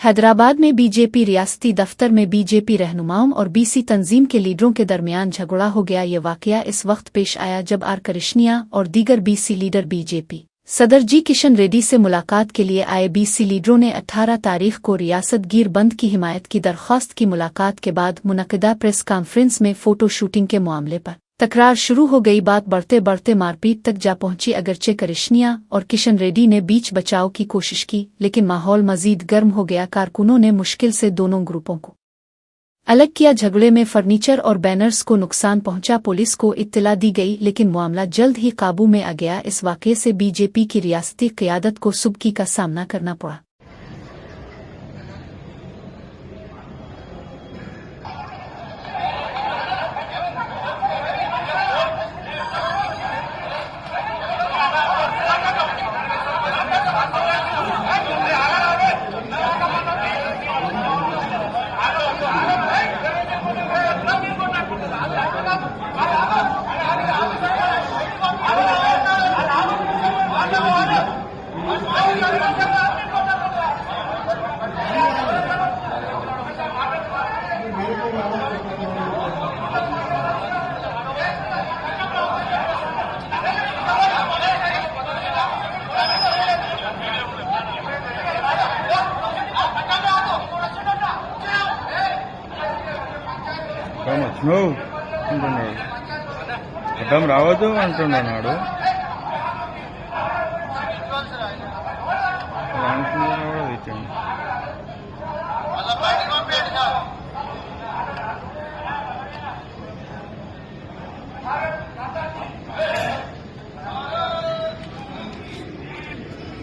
हैदराबाद में बीजेपी रियासती दफ्तर में बीजेपी रहनुमाओं और बीसी तंजीम के लीडरों के दरमियान झगड़ा हो गया। ये वाकया इस वक्त पेश आया जब आर कृष्णिया और दीगर बीसी लीडर बीजेपी सदर जी किशन रेड्डी से मुलाकात के लिए आए। बीसी लीडरों ने 18 तारीख को रियासत गिर बंद की हिमायत की दरख्वास्त की। मुलाकात के बाद मुनक़दा प्रेस कॉन्फ्रेंस में फ़ोटो शूटिंग के मामले पर तकरार शुरू हो गई। बात बढ़ते बढ़ते मारपीट तक जा पहुंची। अगरचे कृष्णिया और किशन रेड्डी ने बीच बचाव की कोशिश की, लेकिन माहौल मजीद गर्म हो गया। कारकुनों ने मुश्किल से दोनों ग्रुपों को अलग किया। झगड़े में फर्नीचर और बैनर्स को नुकसान पहुंचा। पुलिस को इत्तला दी गई, लेकिन मामला जल्द ही काबू में आ गया। इस वाक़ये से बीजेपी की रियासती क़यादत को सुबकी का सामना करना पड़ा। అంటున్నాడు అడ్డం రావద్దు అంటున్నాడు. అనుకున్నాడు.